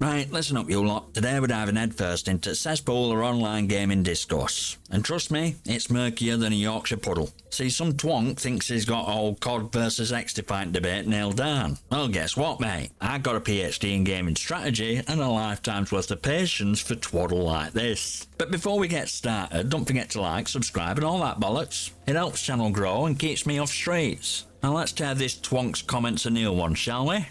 Right, listen up you lot. Today we're diving headfirst into cesspool or online gaming discourse. And trust me, it's murkier than a Yorkshire puddle. See, some twonk thinks he's got old CoD versus XDefiant debate nailed down. Well, guess what, mate? I got a PhD in gaming strategy and a lifetime's worth of patience for twaddle like this. But before we get started, don't forget to like, subscribe and all that bollocks. It helps channel grow and keeps me off streets. Now let's tear this twonk's comments a new one, shall we?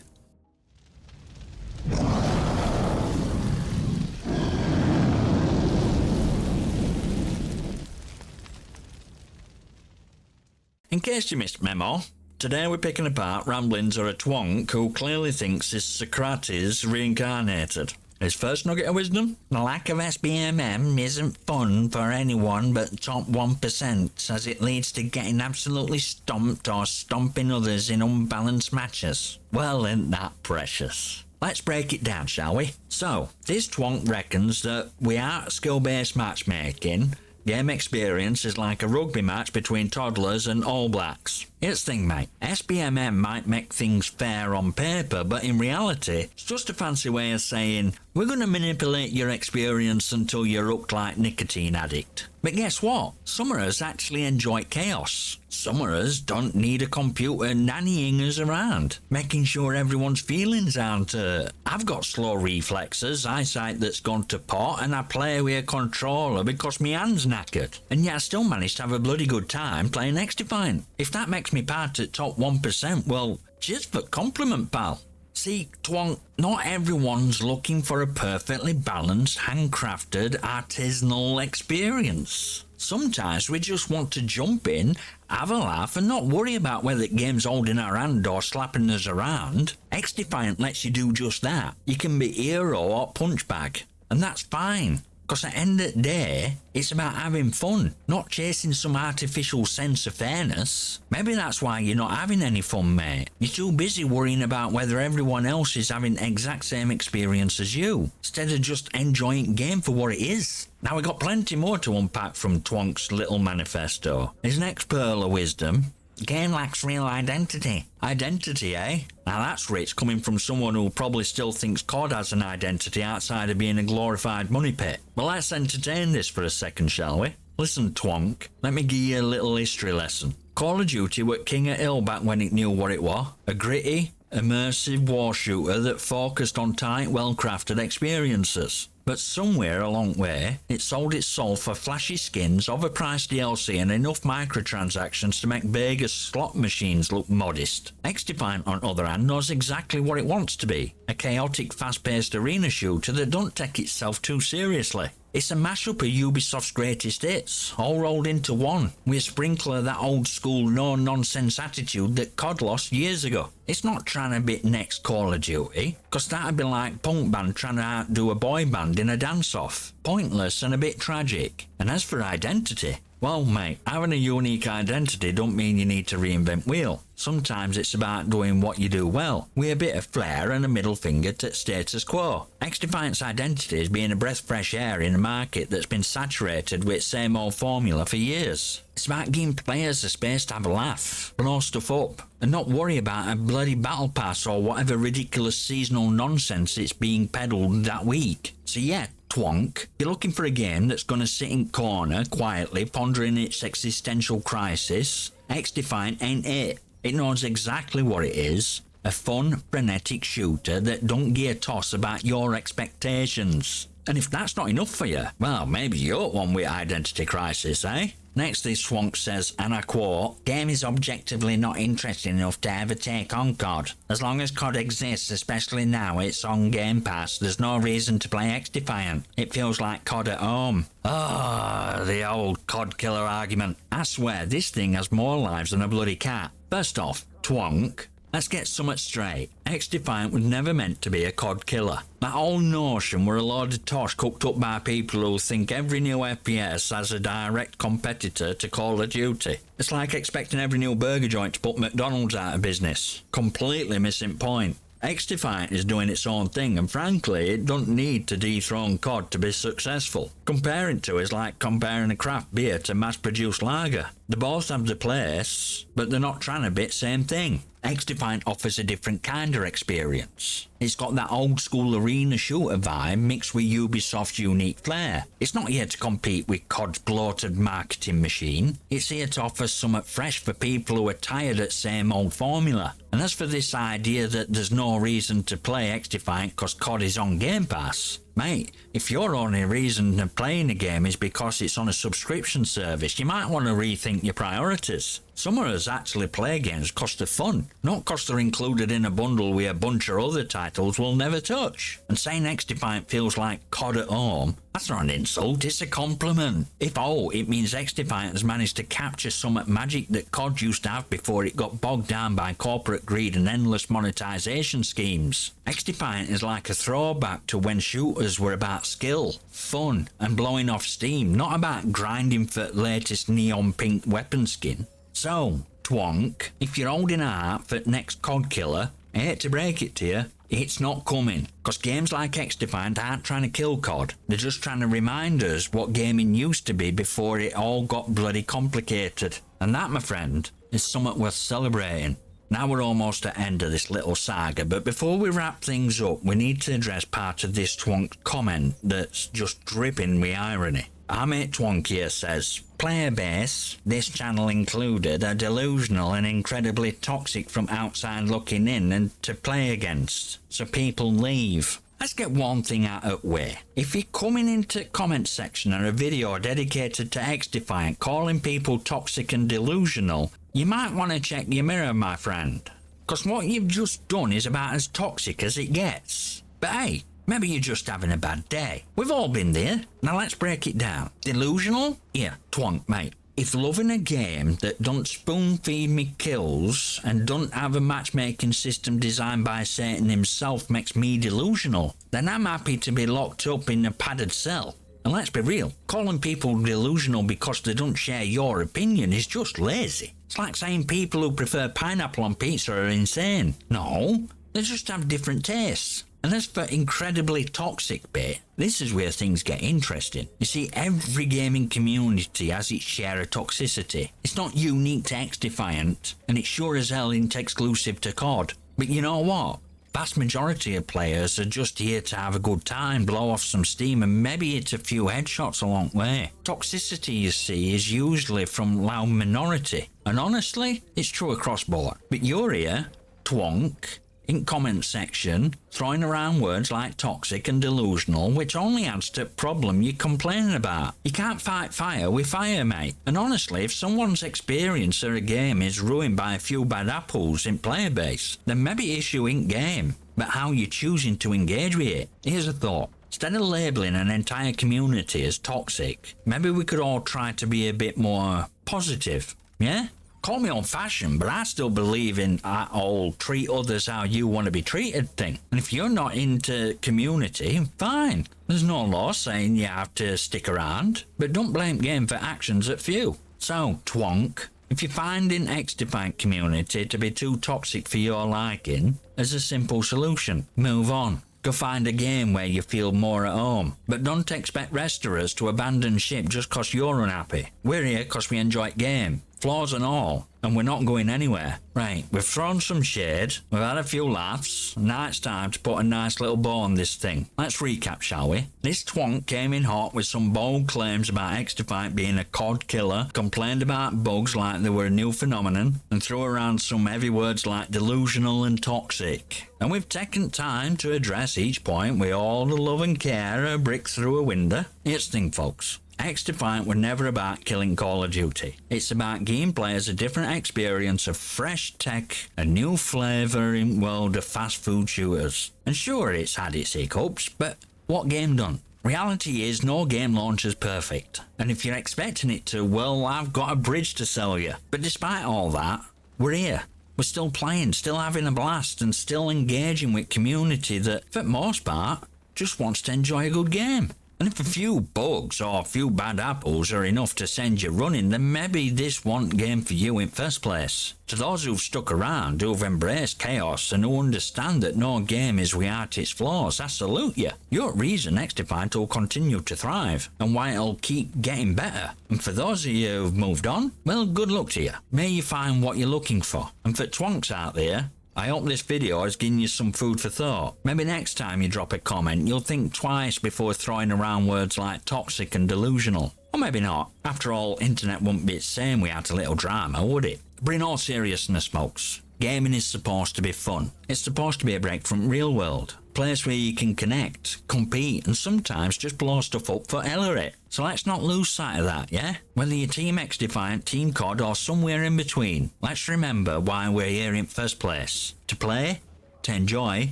In case you missed memo, today we're picking apart ramblings of a twonk who clearly thinks he's Socrates reincarnated. His first nugget of wisdom? The lack of SBMM isn't fun for anyone but top 1%, as it leads to getting absolutely stomped or stomping others in unbalanced matches. Well, isn't that precious? Let's break it down, shall we? So, this twonk reckons that without skill-based matchmaking, game experience is like a rugby match between toddlers and All Blacks. Here's the thing, mate. SBMM might make things fair on paper, but in reality, it's just a fancy way of saying, we're going to manipulate your experience until you're hooked like nicotine addict. But guess what? Some of us actually enjoy chaos. Some of us don't need a computer nannying us around, making sure everyone's feelings aren't hurt. I've got slow reflexes, eyesight that's gone to pot, and I play with a controller because my hand's knackered. And yet I still manage to have a bloody good time playing XDefiant. If that makes me part at top 1%, well, cheers for compliment, pal. See, twonk, not everyone's looking for a perfectly balanced, handcrafted, artisanal experience. Sometimes we just want to jump in, have a laugh and not worry about whether the game's holding our hand or slapping us around. XDefiant lets you do just that. You can be hero or punchbag, and that's fine. Because at the end of the day, it's about having fun, not chasing some artificial sense of fairness. Maybe that's why you're not having any fun, mate. You're too busy worrying about whether everyone else is having the exact same experience as you, instead of just enjoying the game for what it is. Now, we got plenty more to unpack from Twonk's little manifesto. His next pearl of wisdom: the game lacks real identity. Identity, eh? Now that's rich coming from someone who probably still thinks CoD has an identity outside of being a glorified money pit. But let's entertain this for a second, shall we? Listen, twonk, let me give you a little history lesson. Call of Duty were king of hill back when it knew what it was. A gritty, immersive war shooter that focused on tight, well-crafted experiences. But somewhere along the way, it sold its soul for flashy skins, overpriced DLC and enough microtransactions to make Vegas slot machines look modest. XDefiant, on the other hand, knows exactly what it wants to be: a chaotic, fast-paced arena shooter that don't take itself too seriously. It's a mashup of Ubisoft's greatest hits, all rolled into one, with a sprinkle of that old-school no-nonsense attitude that CoD lost years ago. It's not trying to be next Call of Duty, because that'd be like punk band trying to outdo a boy band in a dance-off. Pointless and a bit tragic. And as for identity, well, mate, having a unique identity don't mean you need to reinvent wheel. Sometimes it's about doing what you do well, with a bit of flair and a middle finger to status quo. XDefiant's identity is being a breath of fresh air in a market that's been saturated with same old formula for years. It's about giving players a space to have a laugh, blow stuff up, and not worry about a bloody battle pass or whatever ridiculous seasonal nonsense it's being peddled that week. So yeah, twonk, you're looking for a game that's going to sit in corner quietly pondering its existential crisis. XDefiant ain't it. It knows exactly what it is: a fun, frenetic shooter that don't give a toss about your expectations. And if that's not enough for you, well, maybe you're one with identity crisis, eh? Next, this twonk says, and I quote, "Game is objectively not interesting enough to ever take on CoD. As long as CoD exists, especially now it's on Game Pass, there's no reason to play XDefiant. It feels like CoD at home." Oh, the old CoD Killer argument. I swear, this thing has more lives than a bloody cat. First off, twonk, let's get something straight. XDefiant was never meant to be a CoD killer. That whole notion were a load of tosh cooked up by people who think every new FPS has a direct competitor to Call of Duty. It's like expecting every new burger joint to put McDonald's out of business. Completely missing point. XDefiant is doing its own thing, and frankly, it don't need to dethrone CoD to be successful. Comparing to is like comparing a craft beer to mass-produced lager. They both have their place, but they're not trying to be the same thing. XDefiant offers a different kind of experience. It's got that old school arena shooter vibe mixed with Ubisoft's unique flair. It's not here to compete with COD's bloated marketing machine. It's here to offer something fresh for people who are tired of same old formula. And as for this idea that there's no reason to play XDefiant because COD is on Game Pass, mate, if your only reason of playing a game is because it's on a subscription service, you might want to rethink your priorities. Some of us actually play games because they're fun, not because they're included in a bundle with a bunch of other titles we'll never touch. And saying XDefiant feels like COD at home, that's not an insult, it's a compliment. If all, it means XDefiant has managed to capture some magic that COD used to have before it got bogged down by corporate greed and endless monetization schemes. XDefiant is like a throwback to when shooters were about skill, fun, and blowing off steam, not about grinding for latest neon pink weapon skin. So, Twonk, if you're holding out for next CoD Killer, I hate to break it to you, it's not coming. Because games like XDefiant aren't trying to kill COD, they're just trying to remind us what gaming used to be before it all got bloody complicated. And that, my friend, is something worth celebrating. Now we're almost at the end of this little saga, but before we wrap things up, we need to address part of this Twonk comment that's just dripping with irony. Our mate Twonk here says, player base, this channel included, are delusional and incredibly toxic from outside looking in and to play against, so people leave. Let's get one thing out of the way. If you're coming into the comment section of a video dedicated to XDefiant calling people toxic and delusional, you might want to check your mirror, my friend. Because what you've just done is about as toxic as it gets. But hey, maybe you're just having a bad day. We've all been there. Now let's break it down. Delusional? Yeah, Twonk, mate. If loving a game that don't spoon-feed me kills and don't have a matchmaking system designed by Satan himself makes me delusional, then I'm happy to be locked up in a padded cell. And let's be real, calling people delusional because they don't share your opinion is just lazy. It's like saying people who prefer pineapple on pizza are insane. No, they just have different tastes. And as for incredibly toxic bit, this is where things get interesting. You see, every gaming community has its share of toxicity. It's not unique to XDefiant, and it sure as hell ain't exclusive to COD. But you know what? Vast majority of players are just here to have a good time, blow off some steam, and maybe hit a few headshots along the way. Toxicity, you see, is usually from loud minority. And honestly, it's true across board. But you're here, Twonk, in comment section, throwing around words like toxic and delusional, which only adds to the problem you're complaining about. You can't fight fire with fire, mate. And honestly, if someone's experience of a game is ruined by a few bad apples in player base, then maybe issue ain't game, but how you're choosing to engage with it. Here's a thought. Instead of labelling an entire community as toxic, maybe we could all try to be a bit more positive, yeah? Call me old-fashioned, but I still believe in that old treat others how you want to be treated thing. And if you're not into community, fine. There's no law saying you have to stick around, but don't blame game for actions at few. So, Twonk, if you're finding XDefiant community to be too toxic for your liking, there's a simple solution. Move on. Go find a game where you feel more at home. But don't expect restorers to abandon ship just cause you're unhappy. We're here cause we enjoy game, flaws and all, and we're not going anywhere. Right, we've thrown some shade, we've had a few laughs, now it's time to put a nice little bow on this thing. Let's recap, shall we? This Twonk came in hot with some bold claims about XDefiant being a COD killer, complained about bugs like they were a new phenomenon, and threw around some heavy words like delusional and toxic. And we've taken time to address each point with all the love and care a brick through a window. Here's the thing, folks. XDefiant were never about killing Call of Duty. It's about giving players a different experience of fresh tech, a new flavour in world of fast food shooters. And sure, it's had its hiccups, but what game done? Reality is no game launch is perfect. And if you're expecting it to, well, I've got a bridge to sell you. But despite all that, we're here. We're still playing, still having a blast, and still engaging with community that, for the most part, just wants to enjoy a good game. And if a few bugs or a few bad apples are enough to send you running, then maybe this wasn't game for you in first place. To those who've stuck around, who've embraced chaos, and who understand that no game is without its flaws, I salute you. You're the reason XDefiant will continue to thrive, and why it'll keep getting better. And for those of you who've moved on, well, good luck to you. May you find what you're looking for. And for Twonks out there, I hope this video has given you some food for thought. Maybe next time you drop a comment, you'll think twice before throwing around words like toxic and delusional. Or maybe not. After all, internet wouldn't be the same without a little drama, would it? But in all seriousness, folks, gaming is supposed to be fun. It's supposed to be a break from real world. A place where you can connect, compete, and sometimes just blow stuff up for hell of it. So let's not lose sight of that, yeah? Whether you're Team XDefiant, Team CoD, or somewhere in between, let's remember why we're here in first place. To play, to enjoy,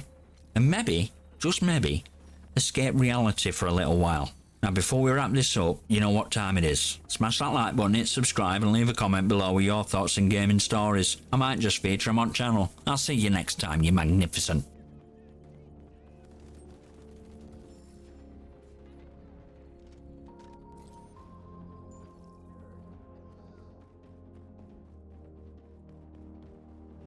and maybe, just maybe, escape reality for a little while. Now before we wrap this up, you know what time it is. Smash that like button, hit subscribe, and leave a comment below with your thoughts and gaming stories. I might just feature them on channel. I'll see you next time, you magnificent.